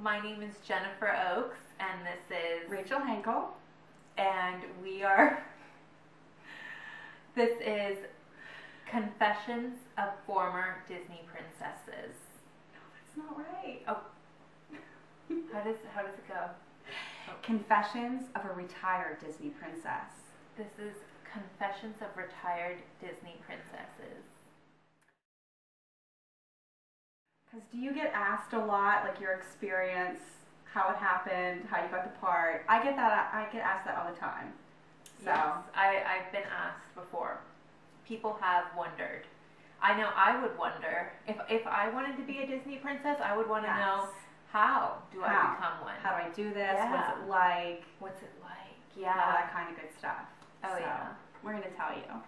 My name is Jennifer Oakes, and this is Rachel Henkel. And this is Confessions of Former Disney Princesses. No, that's not right. Oh, how does it go? Oh. Confessions of a Retired Disney Princess. This is Confessions of Retired Disney Princesses. Because do you get asked a lot, like your experience, how it happened, how you got the part? I get asked that all the time. So yes, I've been asked before. People have wondered. I know I would wonder if I wanted to be a Disney princess. I would want to know, how do I become one? How do I do this? Yeah. What's it like? What's it like? Yeah, all that kind of good stuff. Oh, so, yeah. We're gonna tell you.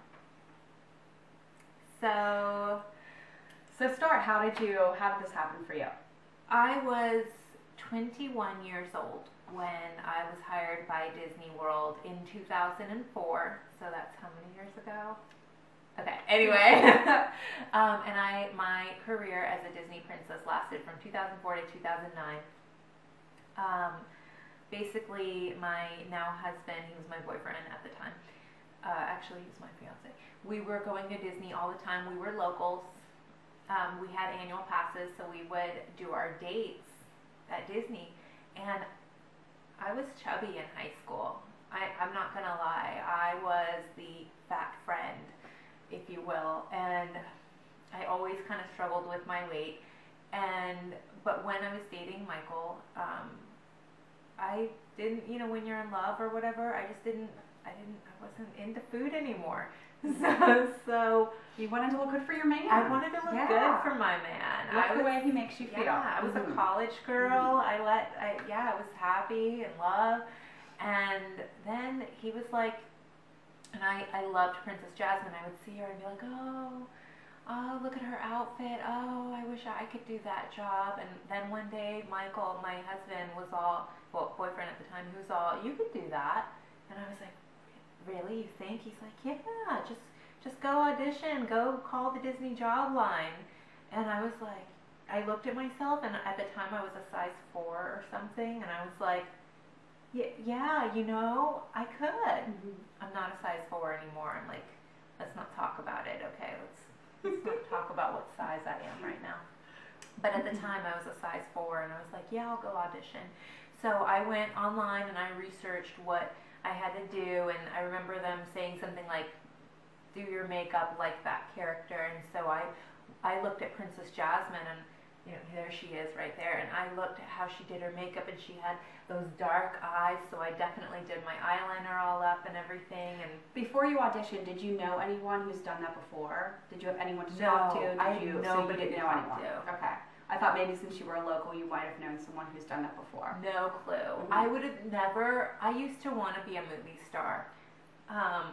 So start. How did this happen for you? I was 21 years old when I was hired by Disney World in 2004. So that's how many years ago? Okay, anyway. And my career as a Disney princess lasted from 2004 to 2009. Basically, my now husband, he was my boyfriend at the time. Actually, he was my fiance. We were going to Disney all the time. We were locals. We had annual passes, so we would do our dates at Disney. And I was chubby in high school. I'm not gonna lie. I was the fat friend, if you will, and I always kind of struggled with my weight. But when I was dating Michael, I didn't, when you're in love or whatever, I wasn't into food anymore. So you wanted to look good for your man. I wanted to look good for my man. Look the way he makes you feel. Yeah, I was a college girl. I was happy and love. And then he was like, and I loved Princess Jasmine. I would see her and be like, oh, look at her outfit. Oh, I wish I could do that job. And then one day, Michael, my husband, boyfriend at the time, he was all, you could do that. And I was like, really, you think? He's like, yeah, just go audition, go call the Disney job line. And I was like, I looked at myself, and at the time I was a size 4 or something, and I was like, yeah, I could. Mm-hmm. I'm not a size 4 anymore. I'm like, let's not talk about it, okay? Let's not talk about what size I am right now. But at the time I was a size 4, and I was like, yeah, I'll go audition. So I went online and I researched what I had to do, and I remember them saying something like, do your makeup like that character. And so I looked at Princess Jasmine, and there she is right there, and I looked at how she did her makeup, and she had those dark eyes, so I definitely did my eyeliner all up and everything. And before you auditioned, did you know anyone who's done that before? Did you have anyone to talk to? Nobody didn't know anyone. to. Okay. I thought maybe since you were a local, you might have known someone who's done that before. No clue. Mm-hmm. I would have never. I used to want to be a movie star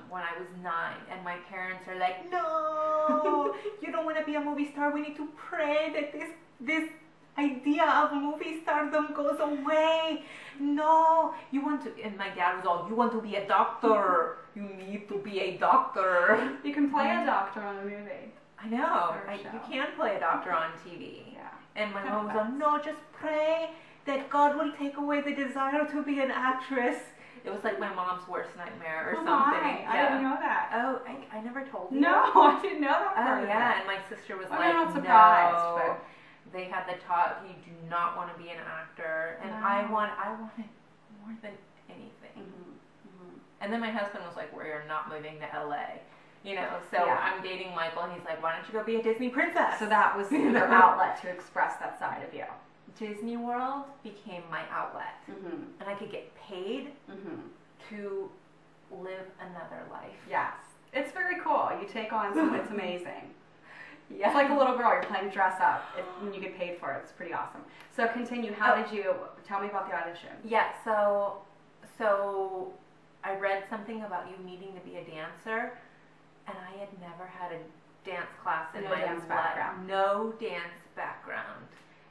when I was 9, and my parents are like, no, you don't want to be a movie star. We need to pray that this idea of movie stardom goes away. No, you want to. And my dad was all, you want to be a doctor. You need to be a doctor. You can play a doctor on a movie. I know. You can play a doctor on TV. Yeah. And my mom was like, no, just pray that God will take away the desire to be an actress. It was like my mom's worst nightmare or something. My. I didn't know that. Oh, I never told you. No, I didn't know that. Oh, yeah. And my sister was like, I'm not surprised, no. but They had the talk, you do not want to be an actor. And I wanted more than anything. Mm-hmm. Mm-hmm. And then my husband was like, we're not moving to LA. I'm dating Michael, and he's like, why don't you go be a Disney princess? So that was your outlet to express that side of you. Disney World became my outlet. Mm-hmm. And I could get paid to live another life. Yes. It's very cool. You take on it's amazing. Yeah. It's like a little girl, you're playing dress up, and you get paid for it. It's pretty awesome. So continue. How did you, tell me about the audition. Yeah, so I read something about you needing to be a dancer, and I had never had a dance class in my dance background. No dance background.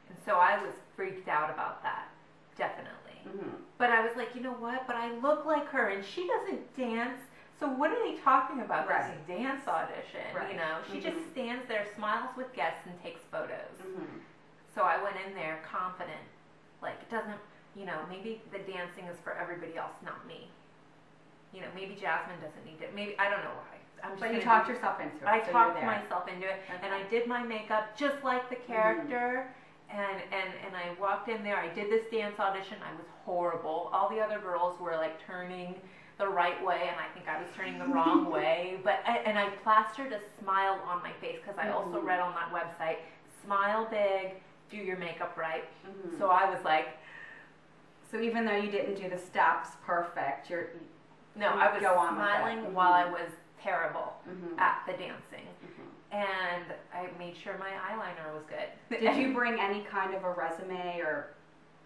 And so I was freaked out about that, definitely. Mm-hmm. But I was like, you know what? But I look like her, and she doesn't dance. So what are they talking about? Right. This dance audition, right. She just stands there, smiles with guests, and takes photos. Mm-hmm. So I went in there confident, Like, it doesn't, you know, maybe the dancing is for everybody else, not me. You know, maybe Jasmine doesn't need it. Maybe, I don't know why. But you talked yourself into it. I so talked myself into it, Okay. and I did my makeup just like the character. And I walked in there. I did this dance audition. I was horrible. All the other girls were like turning the right way, and I think I was turning the wrong way. But and I plastered a smile on my face because I also read on that website, smile big, do your makeup right. So I was like, so even though you didn't do the steps perfect, I was go on smiling while I was terrible at the dancing. And I made sure my eyeliner was good. Did you bring any kind of a resume or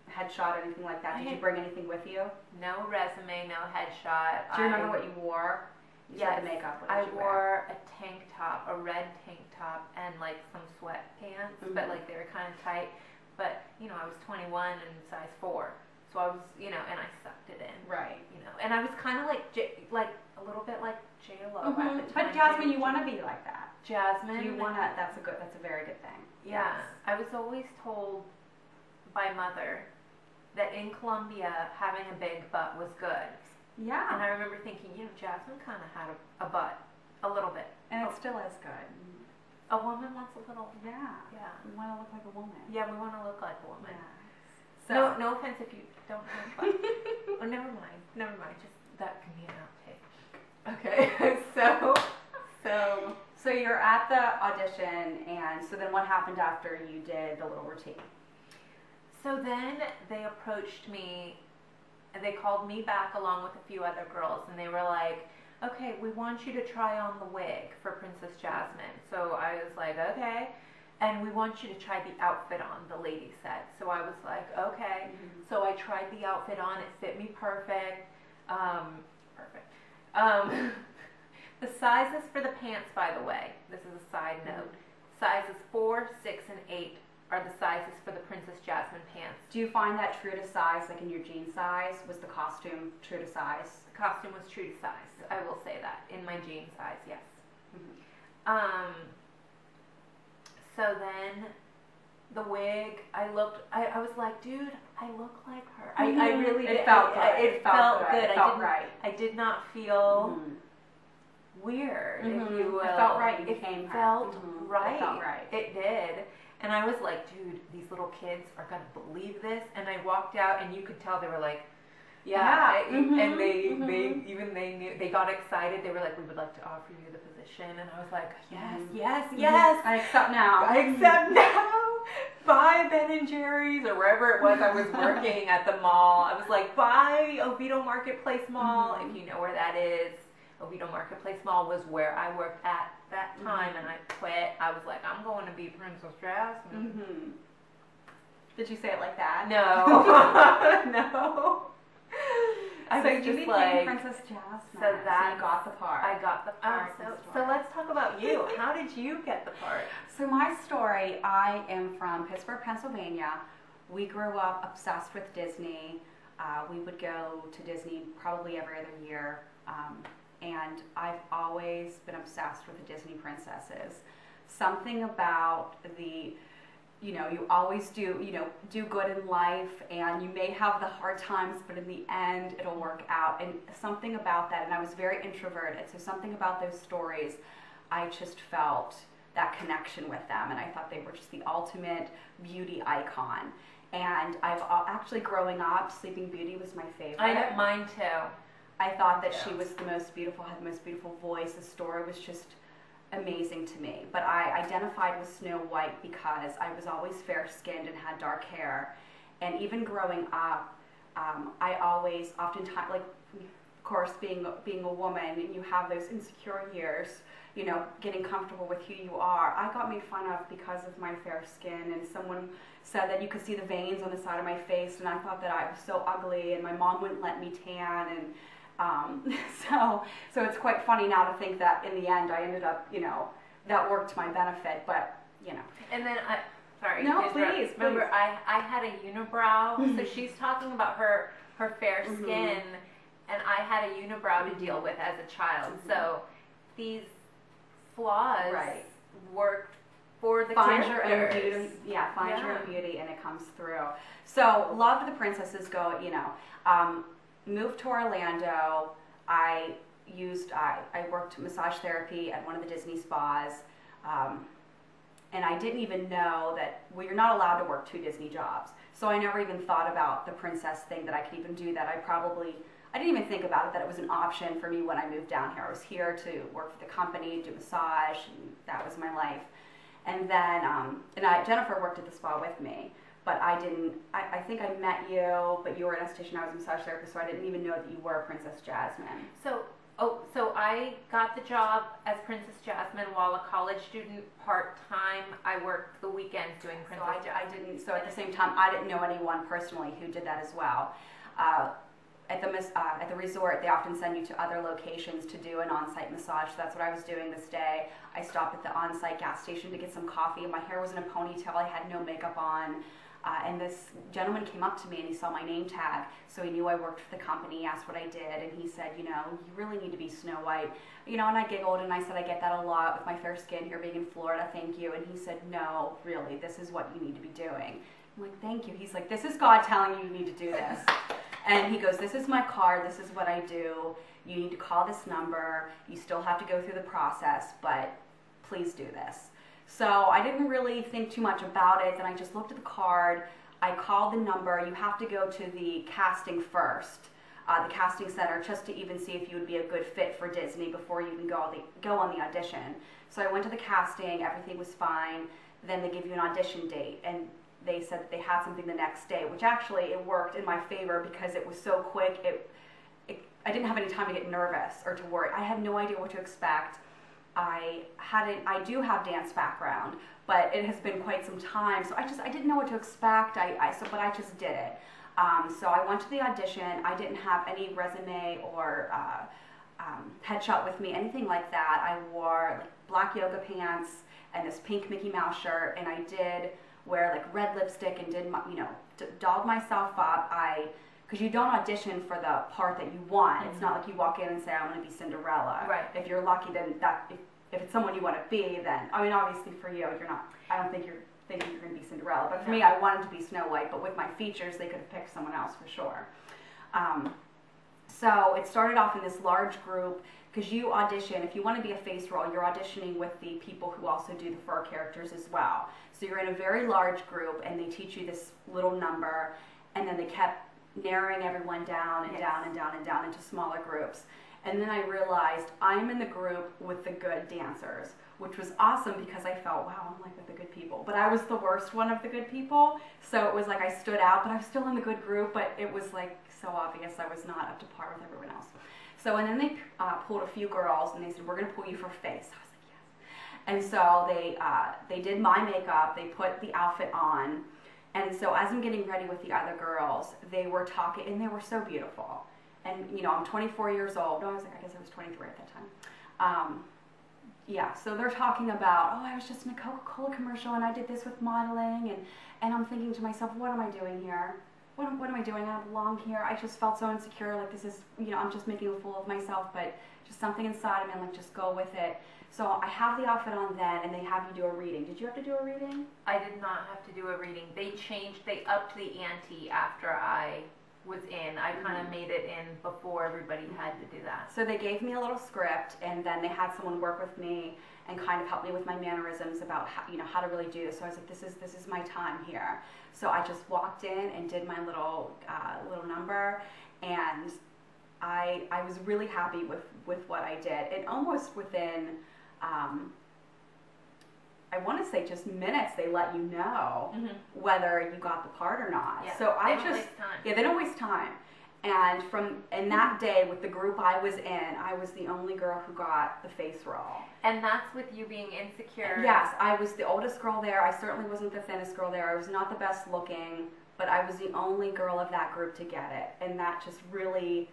headshot or anything like that? Did you bring anything with you? No resume, no headshot. Do you remember what you wore? Yes, the makeup. What I did you wear? wore a tank top, a red tank top, and like some sweatpants, but like they were kind of tight. But you know, I was 21 and size 4, so I was, you know, and I sucked it in. Right. You know, and I was kind of like a little bit like J-Lo at the time. But Jasmine, you want to be like that. Jasmine. You want to. That's a very good thing. Yeah, Yes. I was always told by mother that in Colombia having a big butt was good. Yeah. And I remember thinking, you know, Jasmine kind of had a butt, a little bit. And it still is good. A woman wants a little. Yeah. Yeah. We want to look like a woman. Yeah, we want to look like a woman. Yeah. So. No offense if you don't have a butt. Oh, never mind. Just that can be an outtake. Okay. So you're at the audition, and so then what happened after you did the little routine? So then they approached me, and they called me back along with a few other girls, and they were like, okay, we want you to try on the wig for Princess Jasmine. So I was like, okay. And we want you to try the outfit on, the lady said. So I was like, okay. So I tried the outfit on. It fit me perfect. The sizes for the pants, by the way, this is a side note, sizes 4, 6, and 8 are the sizes for the Princess Jasmine pants. Do you find that true to size, like in your jean size? Was the costume true to size? The costume was true to size. I will say that. In my jean size, yes. So then the wig, I was like, dude, I look like her. I really did. It felt good. It felt good. It felt right. I did not feel weird, if you will. It felt right. You It became her. felt right. It felt right. It did. And I was like, dude, these little kids are going to believe this. And I walked out, and you could tell they were like, and they knew, they got excited. They were like, we would like to offer you the position. And I was like, yes. I accept now. I accept now. Buy Ben & Jerry's or wherever it was I was working at the mall. I was like, buy Oviedo Marketplace Mall, if you know where that is. Oviedo Marketplace Mall was where I worked at that time, and I quit. I was like, I'm going to be Princess Jasmine. Did you say it like that? No. No. So you became Princess Jasmine. So you got the part. I got the part. So let's talk about you. How did you get the part? So my story, I am from Pittsburgh, Pennsylvania. We grew up obsessed with Disney. We would go to Disney probably every other year. And I've always been obsessed with the Disney princesses. Something about you always do good in life, and you may have the hard times, but in the end, it'll work out. And something about that, and I was very introverted, so something about those stories, I just felt that connection with them, and I thought they were just the ultimate beauty icon. And actually growing up, Sleeping Beauty was my favorite. Mine too. I thought that she was the most beautiful, had the most beautiful voice. The story was just amazing to me. But I identified with Snow White because I was always fair-skinned and had dark hair. And even growing up, I always, oftentimes, like, of course, being a woman, and you have those insecure years, getting comfortable with who you are. I got made fun of because of my fair skin, and someone said that you could see the veins on the side of my face, and I thought that I was so ugly, and my mom wouldn't let me tan, and so it's quite funny now to think that in the end I ended up, that worked to my benefit, but, And then sorry. No, please. Remember, I had a unibrow, so she's talking about her fair skin, and I had a unibrow to deal with as a child. So these flaws worked for the find your own characters. beauty. Yeah, find your Yeah. own beauty, and it comes through. So loved the princesses. Go, moved to Orlando. I worked massage therapy at one of the Disney spas, and I didn't even know that, well, you're not allowed to work 2 Disney jobs. So I never even thought about the princess thing, that I could even do that. I didn't even think about it, that it was an option for me when I moved down here. I was here to work for the company, do massage, and that was my life. And then, Jennifer worked at the spa with me, but I think I met you, but you were an esthetician, I was a massage therapist, so I didn't even know that you were Princess Jasmine. So I got the job as Princess Jasmine while a college student part-time. I worked the weekends doing Princess Jasmine. So at the same time, I didn't know anyone personally who did that as well. At the resort, they often send you to other locations to do an on-site massage. So that's what I was doing this day. I stopped at the on-site gas station to get some coffee. My hair was in a ponytail. I had no makeup on. And this gentleman came up to me and he saw my name tag, so he knew I worked for the company. He asked what I did, and he said, you really need to be Snow White. And I giggled and I said, I get that a lot with my fair skin here being in Florida, thank you. And he said, no, really, this is what you need to be doing. I'm like, thank you. He's like, this is God telling you need to do this. And he goes, this is my card, this is what I do. You need to call this number. You still have to go through the process, but please do this. So I didn't really think too much about it. Then I just looked at the card. I called the number. You have to go to the casting first, the casting center, just to even see if you would be a good fit for Disney before you even go on the audition. So I went to the casting. Everything was fine. Then they give you an audition date, and they said that they had something the next day, which actually it worked in my favor because it was so quick. I didn't have any time to get nervous or to worry. I had no idea what to expect. I do have dance background, but it has been quite some time, so I didn't know what to expect. But I just did it. So I went to the audition. I didn't have any resume or headshot with me, anything like that. I wore black yoga pants and this pink Mickey Mouse shirt, and I did wear red lipstick and did dolled myself up. Because you don't audition for the part that you want. Mm-hmm. It's not like you walk in and say, I want to be Cinderella. Right. If you're lucky, then if it's someone you want to be, then, obviously for you, I don't think you're thinking you're going to be Cinderella. But for me, I wanted to be Snow White, but with my features, they could have picked someone else for sure. So it started off in this large group, because you audition, if you want to be a face role, you're auditioning with the people who also do the fur characters as well. So you're in a very large group, and they teach you this little number, and then they kept narrowing everyone down and down and down and down into smaller groups. And then I realized I'm in the group with the good dancers, which was awesome because I felt, wow, I'm with the good people. But I was the worst one of the good people. So it was I stood out, but I was still in the good group, but it was so obvious I was not up to par with everyone else. So, and then they pulled a few girls and they said, we're gonna pull you for face. I was like, yes. And so they did my makeup, they put the outfit on. And so as I'm getting ready with the other girls, they were talking, and they were so beautiful. And, I'm 24 years old. No, I guess I was 23 at that time. So they're talking about, I was just in a Coca-Cola commercial, and I did this with modeling, and I'm thinking to myself, what am I doing here? What am I doing? I don't belong here. I just felt so insecure, this is, I'm just making a fool of myself, but just something inside of me, I'm just go with it. So I have the outfit on then, and they have you do a reading. Did you have to do a reading? I did not have to do a reading. They upped the ante after I was in. I kind of made it in before everybody had to do that. So they gave me a little script, and then they had someone work with me and kind of help me with my mannerisms about how to really do this. So I was like, this is my time here. So I just walked in and did my little number, and I was really happy with what I did. And almost within I want to say just minutes, they let you know whether you got the part or not. Yeah, so they don't waste time. Yeah, they don't waste time. And that day with the group I was in, I was the only girl who got the face role. And that's with you being insecure. Yes, I was the oldest girl there. I certainly wasn't the thinnest girl there. I was not the best looking, but I was the only girl of that group to get it. And that just really,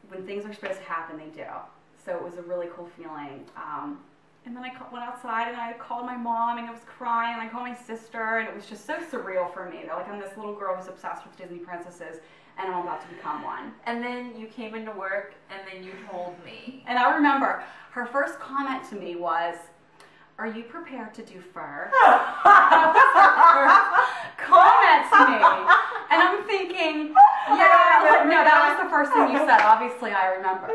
when things are supposed to happen, they do. So it was a really cool feeling. And then I went outside and I called my mom and I was crying, and I called my sister, and it was just so surreal for me. I'm this little girl who's obsessed with Disney princesses, and I'm about to become one. And then you came into work, and then you told me. And I remember her first comment to me was, are you prepared to do fur? That was her first comment to me. And I'm thinking, yeah, no, that was the first thing you said. Obviously, I remember.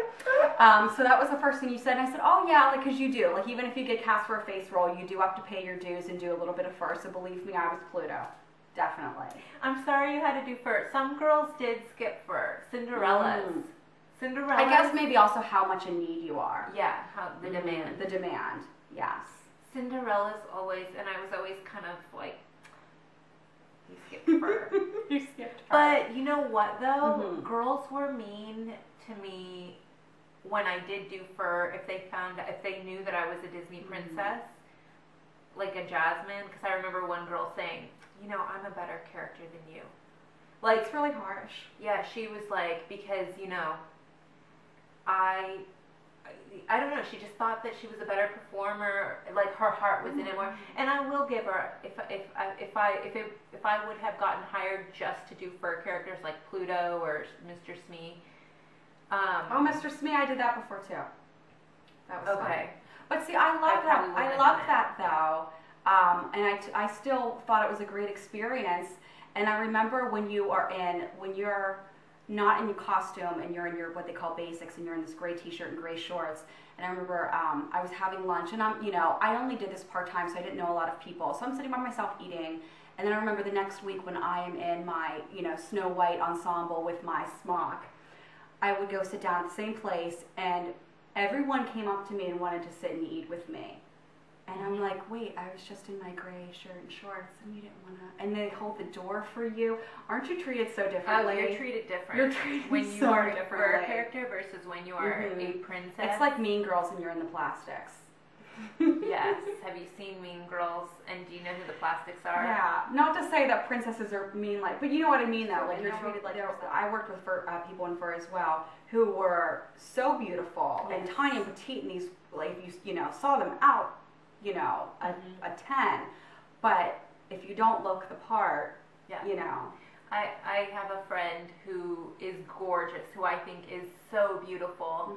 So that was the first thing you said. And I said, oh, yeah, like, because you do. Like, even if you get cast for a face role, you do have to pay your dues and do a little bit of fur. So believe me, I was Pluto. Definitely. I'm sorry you had to do fur. Some girls did skip fur. Cinderella's. Cinderella. I guess maybe also how much in need you are. Yeah, how the demand. The demand, yes. Cinderella's always, and I was always kind of like, you skipped fur. You skipped fur. But you know what though? Girls were mean to me when I did do fur if they knew that I was a Disney princess, like a Jasmine, because I remember one girl saying, you know, I'm a better character than you. Like, it's really harsh. Yeah, she was like, because, you know, I don't know, she just thought that she was a better performer, like her heart was in it more. And I will give her, if I would have gotten hired just to do fur characters like Pluto or Mr. Smee. Oh, Mr. Smee, I did that before too. That was okay. Fun. But see, I love that. I love that though, and I still thought it was a great experience. And I remember when you're not in your costume and you're in your what they call basics and you're in this gray t-shirt and gray shorts. And I remember I was having lunch and I only did this part-time, so I didn't know a lot of people. So I'm sitting by myself eating. And then I remember the next week when I am in my, Snow White ensemble with my smock, I would go sit down at the same place and everyone came up to me and wanted to sit and eat with me. And I'm like, wait, I was just in my gray shirt and shorts, and you didn't want to. And they hold the door for you. Aren't you treated so differently? Oh, you're treated different. You're treated when so you are a differently. fur character versus when you are a princess. It's like Mean Girls and you're in the plastics. Yes. Have you seen Mean Girls? And do you know who the plastics are? Yeah. Not to say that princesses are mean, but you know what I mean, though. Like, you're treated like I worked with people in fur as well who were so beautiful and tiny and petite, and these, like, if you saw them out, a 10, but if you don't look the part, I have a friend who is gorgeous, who I think is so beautiful,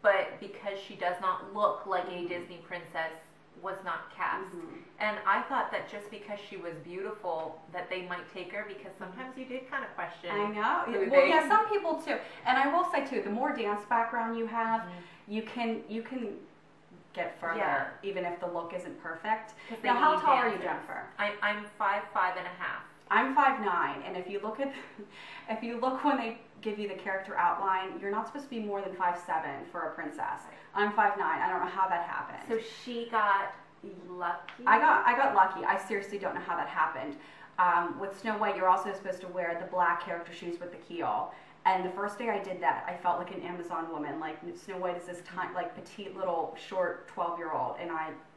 but because she does not look like a Disney princess, was not cast. And I thought that just because she was beautiful, that they might take her, because sometimes you did kind of question. I know. Well, yeah, some people too. And I will say too, the more dance background you have, you can get further, even if the look isn't perfect. Now, how tall are you, Jennifer? I'm 5'5" and a half. I'm 5'9", and if you look when they give you the character outline, you're not supposed to be more than 5'7" for a princess. I'm 5'9". I don't know how that happened. So she got lucky. I got lucky. I seriously don't know how that happened. With Snow White, you're also supposed to wear the black character shoes with the keel. And the first day I did that, I felt like an Amazon woman. Like, Snow White is this tiny, like, petite little short 12-year-old, and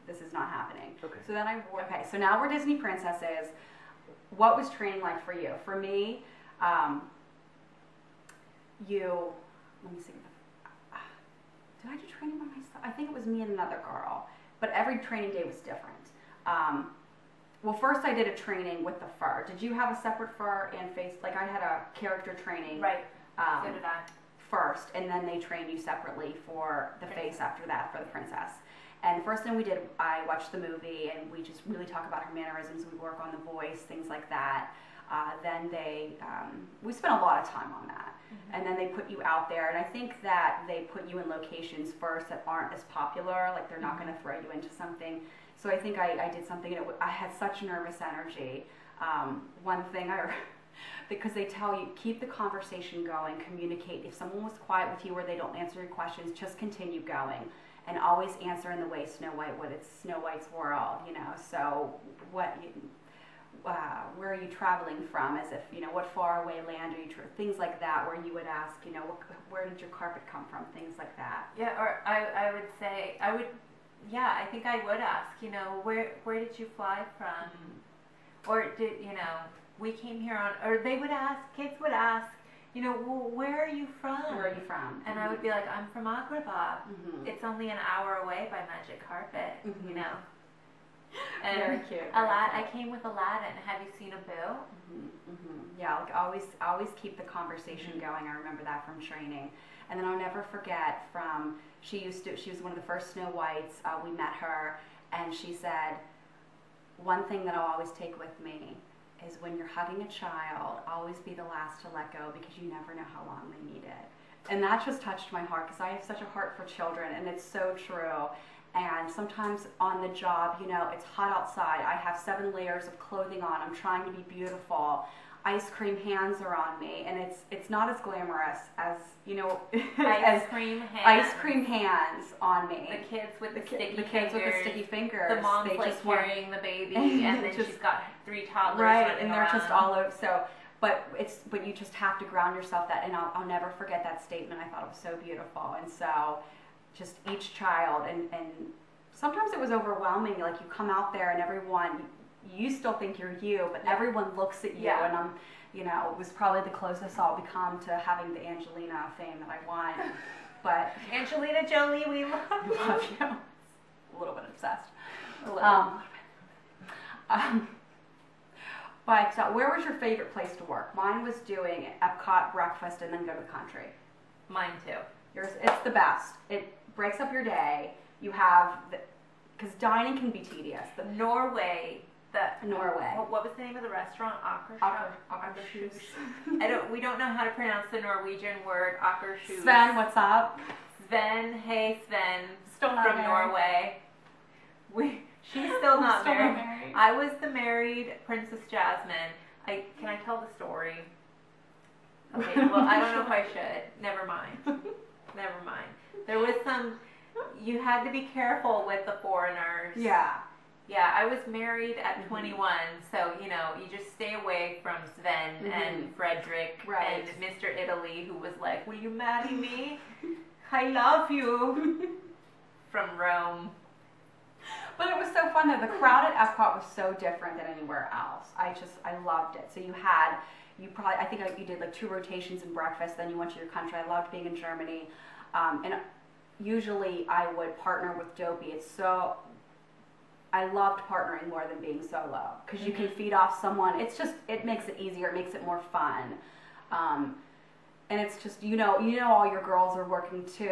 this is not happening. Okay. So then so now we're Disney princesses. What was training like for you? For me, let me see. Did I do training by myself? I think it was me and another girl, but every training day was different. Well, first I did a training with the fur. Did you have a separate fur and face? Like, I had a character training. Right. So did I. First, and then they trained you separately for the face after that for the princess. And the first thing we did, I watched the movie and we just really talk about her mannerisms. We work on the voice, things like that. Then we spent a lot of time on that. And then they put you out there. And I think that they put you in locations first that aren't as popular, like they're not going to throw you into something. So I think I did something, and I had such nervous energy. One thing because they tell you, keep the conversation going, communicate. If someone was quiet with you or they don't answer your questions, just continue going. And always answer in the way Snow White would. It's Snow White's world, So where are you traveling from? As if, what faraway land are you, things like that, where you would ask, where did your carpet come from? Things like that. Yeah, or I would say, I think I would ask, where did you fly from? Or did, we came here or they would ask, kids would ask, well, where are you from? Where are you from? And I would be like, I'm from Agrabah. It's only an hour away by Magic Carpet, And very cute. I came with Aladdin. Have you seen Abu? Yeah, like always keep the conversation going. I remember that from training. And then I'll never forget she was one of the first Snow Whites. We met her, and she said, one thing that I'll always take with me is when you're hugging a child, always be the last to let go because you never know how long they need it. And that just touched my heart because I have such a heart for children, and it's so true. And sometimes on the job, you know, it's hot outside. I have 7 layers of clothing on. I'm trying to be beautiful. Ice cream hands are on me, and it's not as glamorous as, you know, Ice cream hands. ice cream hands on me. The kids with the sticky kids fingers. with the sticky fingers. The mom's they like just want, carrying the baby, and then just- she's got 3 toddlers right, running and they're just around. all over. So, but you just have to ground yourself. That, and I'll never forget that statement. I thought it was so beautiful. And so, just each child, and sometimes it was overwhelming. Like you come out there and everyone, you still think you're you, but everyone looks at you, Yeah. and you know, it was probably the closest I'll become to having the Angelina fame that I want. But Angelina Jolie, we love I you. love you. A little bit obsessed. A little. But where was your favorite place to work? Mine was doing Epcot breakfast and then go to the country. Mine too. Yours, it's the best. It breaks up your day. You have, because dining can be tedious. The Norway. Norway. What was the name of the restaurant? Akershus. We don't know how to pronounce the Norwegian word Akershus. Sven, what's up? Sven, hey Sven, Still not from married. Norway. She's still not Still married. not married. I was the married Princess Jasmine. Can I tell the story? Okay, well I don't know if I should. Never mind. Never mind. There was you had to be careful with the foreigners. Yeah. Yeah, I was married at 21, so you know, you just stay away from Sven and Frederick Right. and Mr. Italy, who was like, "Will you marry me? I love you." From Rome. But it was so fun though. The crowd at Epcot was so different than anywhere else. I loved it. So I think you did like 2 rotations in breakfast, then you went to your country. I loved being in Germany. And usually I would partner with Dopey. I loved partnering more than being solo because you can feed off someone. It makes it easier. It makes it more fun. And it's just, you know, all your girls are working too.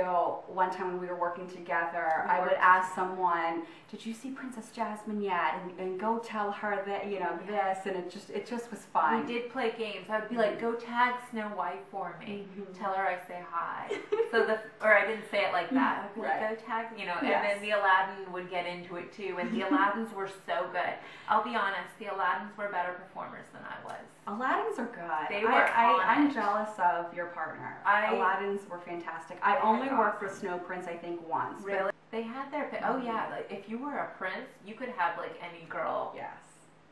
One time when we were working together, I would ask someone, "Did you see Princess Jasmine yet?" And go tell her that, you know, this, and it just was fun. We did play games. I would be like, "Go tag Snow White for me. Mhm. Tell her I say hi." Or I didn't say it like that. I'd be like, "Go tag," you know. And Yes. then the Aladdin would get into it too. And the Aladdins were so good. I'll be honest, the Aladdins were better performers than I was. Aladdins are good. They were on I'm it. jealous of your partner. Aladdins were fantastic. I They're only worked with awesome. Snow Prince, I think, once. but- Really? They had their oh yeah, like if you were a prince, you could have like any girl Yes.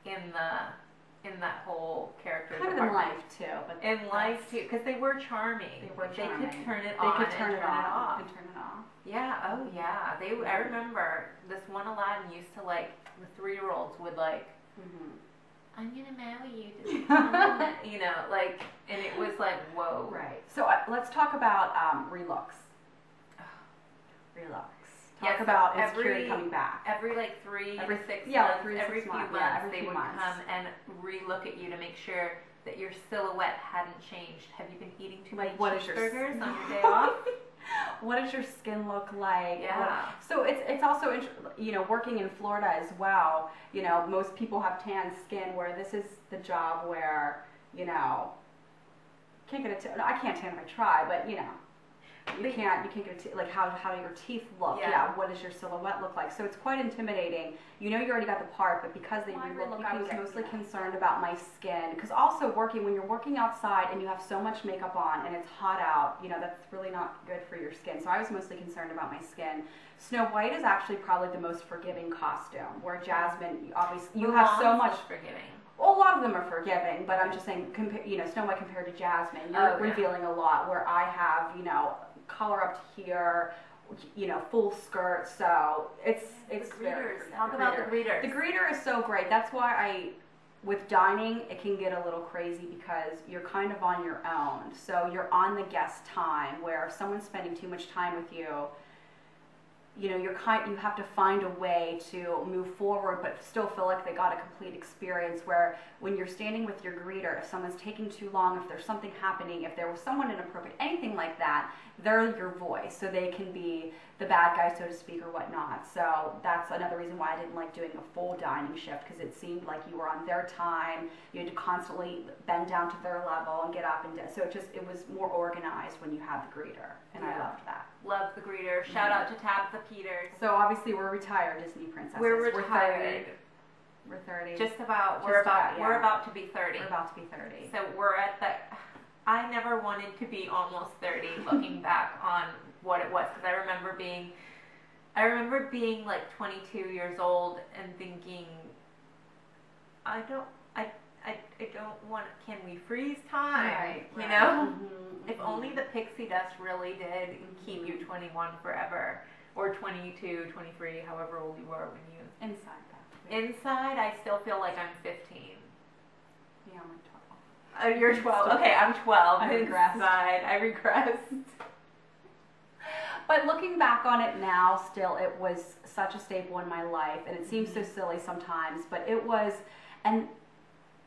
in that whole character Kind of in department. life too, but In life too, because they were charming. They were charming. They could turn it They on could turn and it off. They could turn it off. Yeah. Oh yeah. I remember this one Aladdin used to like the 3-year-olds would like. Mhm. I'm gonna marry you to become, you know, like, and it was like, whoa. Right. So let's talk about relooks. Relooks. Talk Yes, about every- insecurity coming back. Every like 3 Every- to 6 yeah, like months, 3 to every 6 few months, months, yeah, every they few would months. come and re-look at you to make sure that your silhouette hadn't changed. Have you been eating too many Like, what is your cheeseburgers on your day off? What does your skin look like? Yeah. So it's also you know, working in Florida as well. You know, most people have tan skin, where this is the job where, you know, can't get a tan. I can't tan if I try, but you know, you can't get a like how do your teeth look? Yeah. What does your silhouette look like? So it's quite intimidating. You know, you already got the part, but because they Well, I relook, really I was think mostly that- concerned about my skin. Because also when you're working outside and you have so much makeup on and it's hot out, you know, that's really not good for your skin. So I was mostly concerned about my skin. Snow White is actually probably the most forgiving costume, where Jasmine, obviously, you have so Mulan's much. was forgiving. Well, a lot of them are forgiving, but I'm just saying, you know, Snow White compared to Jasmine, you're Oh, yeah. revealing a lot, where I have, you know, collar up to here, you know, full skirt, so it's The very greeters. Talk about the greeters. The greeter is so great. That's why with dining, it can get a little crazy because you're kind of on your own. So you're on the guest time, where if someone's spending too much time with you, you know, you have to find a way to move forward, but still feel like they got a complete experience. Where when you're standing with your greeter, if someone's taking too long, if there's something happening, if there was someone inappropriate, anything like that, they're your voice, so they can be the bad guy, so to speak, or whatnot. So that's another reason why I didn't like doing a full dining shift, because it seemed like you were on their time. You had to constantly bend down to their level and get up and down. So it was more organized when you had the greeter, and I loved that. Love the greeter. Shout out to Tabitha Peters. So obviously we're retired Disney princesses. We're retired. We're 30. Just about. We're about to be 30. We're about to be 30. So we're at the. I never wanted to be almost 30. Looking back on what it was, because I remember being like 22 years old and thinking, I don't want. Can we freeze time? Right, you right. know. Mm-hmm, If only the pixie dust really did keep you 21 forever, or 22, 23, however old you were when you. Inside that. Inside, I still feel like I'm 15. Yeah, I'm like 12. Oh, you're 12. Okay, I'm 12. I regressed. Inside, I regressed. But looking back on it now, still, it was such a staple in my life, and it seems so silly sometimes, but it was. And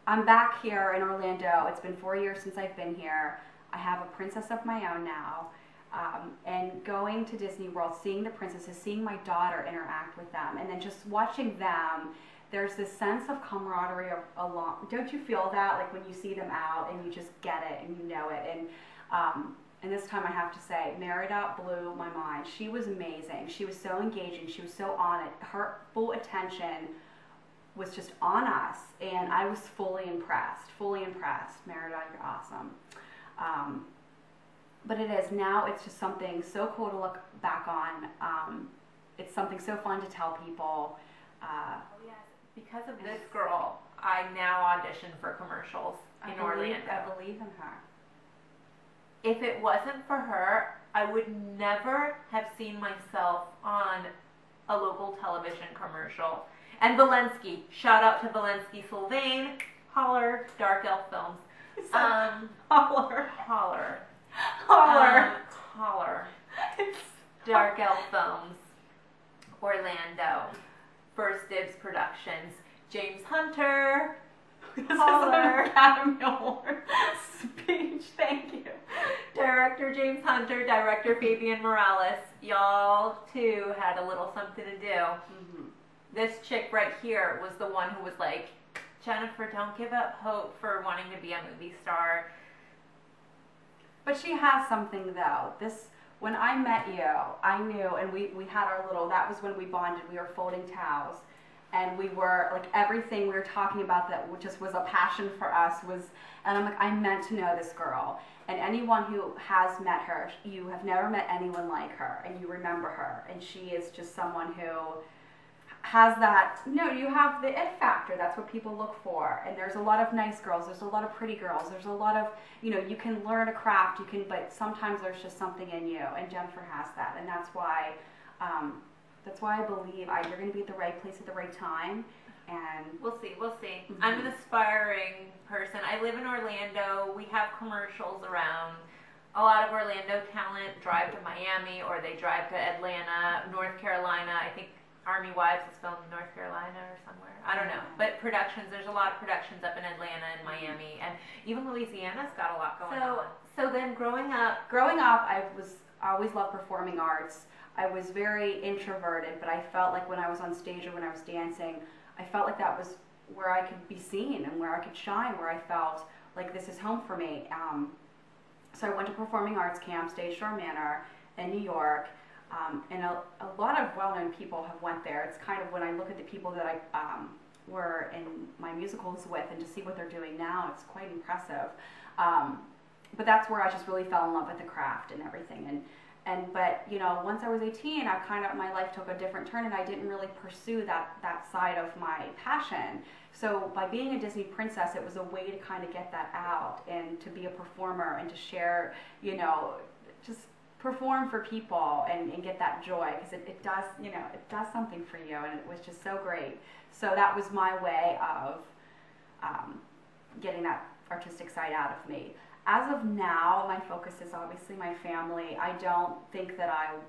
I'm back here in Orlando. It's been 4 years since I've been here. I have a princess of my own now. And going to Disney World, seeing the princesses, seeing my daughter interact with them, and then just watching them, there's this sense of camaraderie along. Don't you feel that? Like when you see them out and you just get it and you know it. And this time I have to say, Merida blew my mind. She was amazing. She was so engaging. She was so on it. Her full attention was just on us, and I was fully impressed. Fully impressed. Merida, you're awesome. But it is now. It's just something so cool to look back on. It's something so fun to tell people. Oh yes, because of this girl, I now audition for commercials in Orlando. I believe in her. If it wasn't for her, I would never have seen myself on a local television commercial. And Valensky, shout out to Valensky Sylvain, holler, Dark Elf Films. Holler. Holler. Holler. Holler. Dark Elf Films, Orlando, First Dibs Productions, James Hunter, holler. Academy Award speech. Thank you. Director James Hunter, director Fabian Morales. Y'all too had a little something to do. Mm-hmm. This chick right here was the one who was like, Jennifer, don't give up hope for wanting to be a movie star. But she has something though. When I met you, I knew, and we had our little, that was when we bonded. We were folding towels, and we were like, everything we were talking about that just was a passion for us was, and I'm like, I meant to know this girl. And anyone who has met her, you have never met anyone like her, and you remember her, and she is just someone who has that, you have the it factor. That's what people look for. And there's a lot of nice girls, there's a lot of pretty girls, there's a lot of, you can learn a craft, but sometimes there's just something in you, and Jennifer has that. And that's why I believe you're going to be at the right place at the right time. And we'll see. Mm-hmm. I'm an aspiring person. I live in Orlando. We have commercials around. A lot of Orlando talent drive to Miami, or they drive to Atlanta, North Carolina. I think Army Wives is filmed in North Carolina or somewhere. I don't know. But productions, there's a lot of productions up in Atlanta and Miami, and even Louisiana's got a lot going on. So then growing up, I always loved performing arts. I was very introverted, but I felt like when I was on stage or when I was dancing, I felt like that was where I could be seen and where I could shine, where I felt like this is home for me. So I went to performing arts camp, Stage Door Manor in New York. And a lot of well-known people have went there. It's kind of when I look at the people that I were in my musicals with, and to see what they're doing now, it's quite impressive. But that's where I just really fell in love with the craft and everything. But once I was 18, my life took a different turn, and I didn't really pursue that side of my passion. So by being a Disney princess, it was a way to kind of get that out and to be a performer and to share, just perform for people and get that joy, because it does, it does something for you, and it was just so great. So that was my way of getting that artistic side out of me. As of now, my focus is obviously my family. I don't think that I'm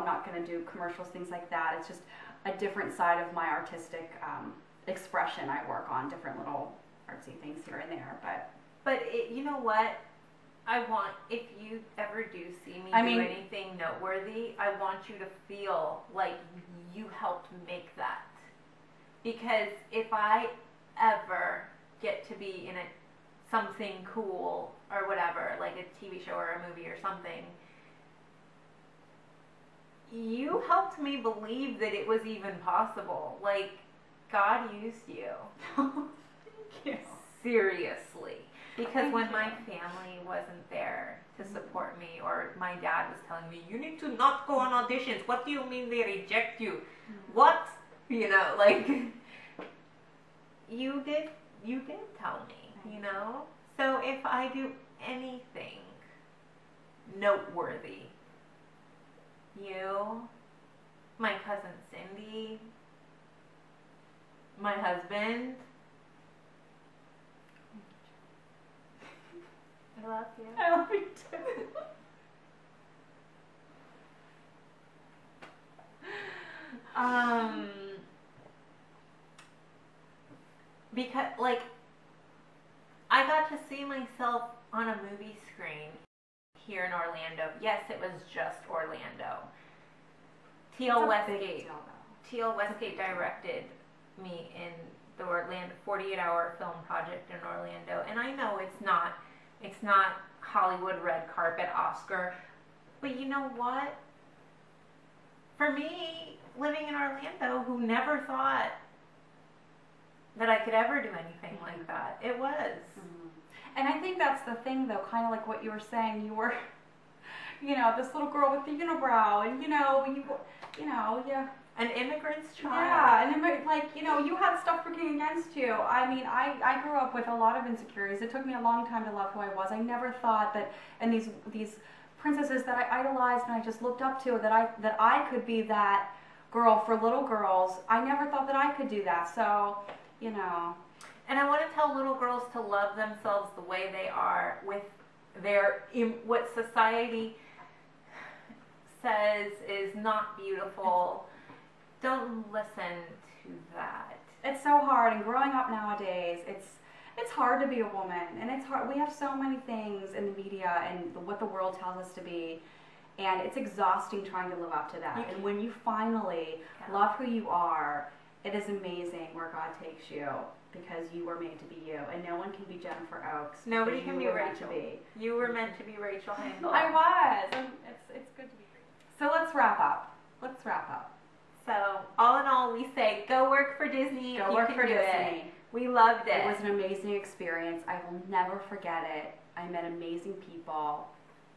not going to do commercials, things like that. It's just a different side of my artistic expression. I work on different little artsy things here and there, But you know what? I want, if you ever do see me do anything noteworthy, I want you to feel like you helped make that. Because if I ever get to be in something cool or whatever, like a TV show or a movie or something, you helped me believe that it was even possible. Like, God used you. Thank you. Seriously. Because when my family wasn't there to support me, or my dad was telling me, you need to not go on auditions. What do you mean they reject you? What? You know, like, you did tell me, you know? So if I do anything noteworthy, you, my cousin Cindy, my husband, I love you. I love you too. Because, like, I got to see myself on a movie screen here in Orlando. Yes, it was just Orlando. T.L. Westgate directed me in the Orlando 48-hour film project in Orlando, and I know it's not Hollywood red carpet Oscar, but you know what? For me, living in Orlando, who never thought that I could ever do anything like that, it was. And I think that's the thing, though, kind of like what you were saying. You were, this little girl with the unibrow, and yeah. An immigrant's child. Yeah, and you had stuff working against you. I mean, I grew up with a lot of insecurities. It took me a long time to love who I was. I never thought that, and these princesses that I idolized and I just looked up to, that I could be that girl for little girls. I never thought that I could do that. So, And I want to tell little girls to love themselves the way they are, with what society says is not beautiful. Don't listen to that. It's so hard, and growing up nowadays, it's hard to be a woman, and it's hard. We have so many things in the media and what the world tells us to be, and it's exhausting trying to live up to that. And when you finally love who you are, it is amazing where God takes you, because you were made to be you, and no one can be Jennifer Oakes. Nobody can be Rachel. You were meant to be Rachel Hengel. I was. It's good to be Rachel. So let's wrap up. So, all in all, we say, go work for Disney. Go work for Disney. We loved it. It was an amazing experience. I will never forget it. I met amazing people.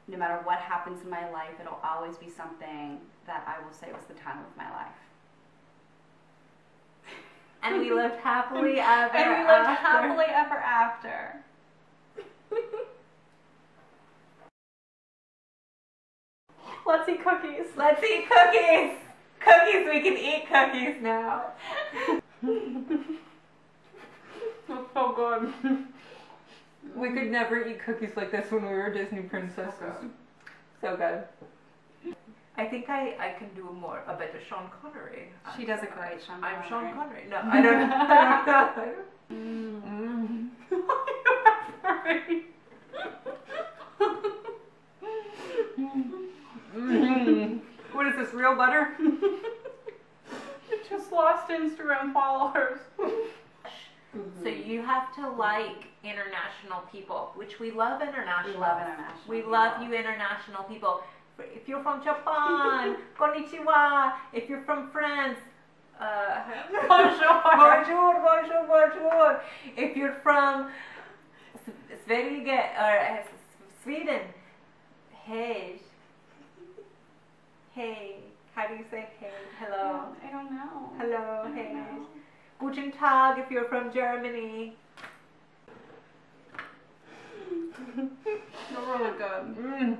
No matter what happens in my life, it'll always be something that I will say was the time of my life. And we lived happily ever after. Let's eat cookies. Let's eat cookies. Cookies, we can eat cookies now. That's so good. We could never eat cookies like this when we were Disney princesses. So good. I think I can do a better Sean Connery. She does a great Sean Connery. I'm Sean Connery. No, I don't know. What is this, real butter? It just lost Instagram followers. So you have to like international people, which we love international. We love international people. Love you international people. If you're from Japan, konnichiwa. If you're from France, bonjour. Bonjour. If you're from Sweden, hey. Hey. How do you say hey? Hello. I don't know. Hello. Hey. Guten Tag if you're from Germany. They're really good.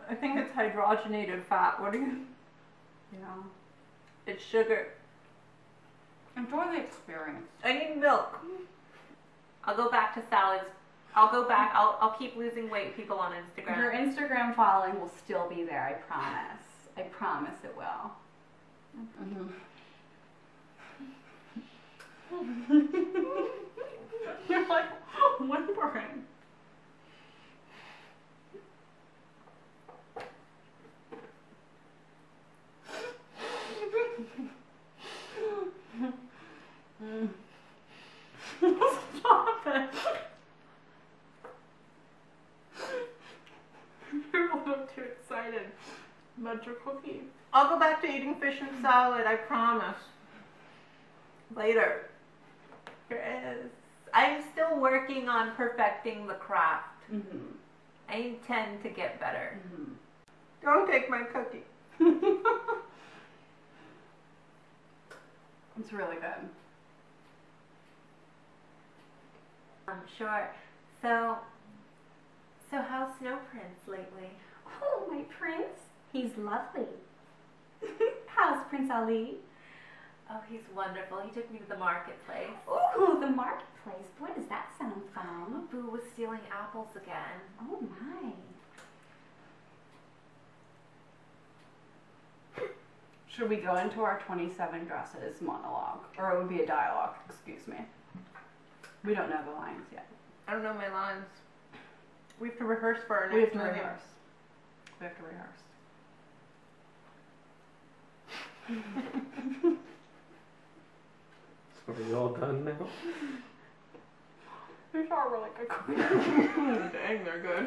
I think it's hydrogenated fat. What do you? Yeah. It's sugar. Enjoy the experience. I need milk. I'll go back to salads I'll go back. I'll keep losing weight, people on Instagram. Your Instagram following will still be there, I promise. I promise it will. You're like whimpering. Stop it. You're a little too excited about your cookie. I'll go back to eating fish and salad, I promise. Later. I'm still working on perfecting the craft. Mm-hmm. I intend to get better. Mm-hmm. Don't take my cookie. It's really good. Sure. So how's Snow Prince lately? Oh, my prince. He's lovely. How's Prince Ali? Oh, he's wonderful. He took me to the marketplace. Ooh, the marketplace. Boy, does that sound fun. Boo was stealing apples again. Oh, my. Should we go into our 27 dresses monologue? Or it would be a dialogue, excuse me. We don't know the lines yet. I don't know my lines. We have to rehearse for our next We have to movie. rehearse. We have to rehearse. So are you all done now? These are really good cookies. Dang, they're good.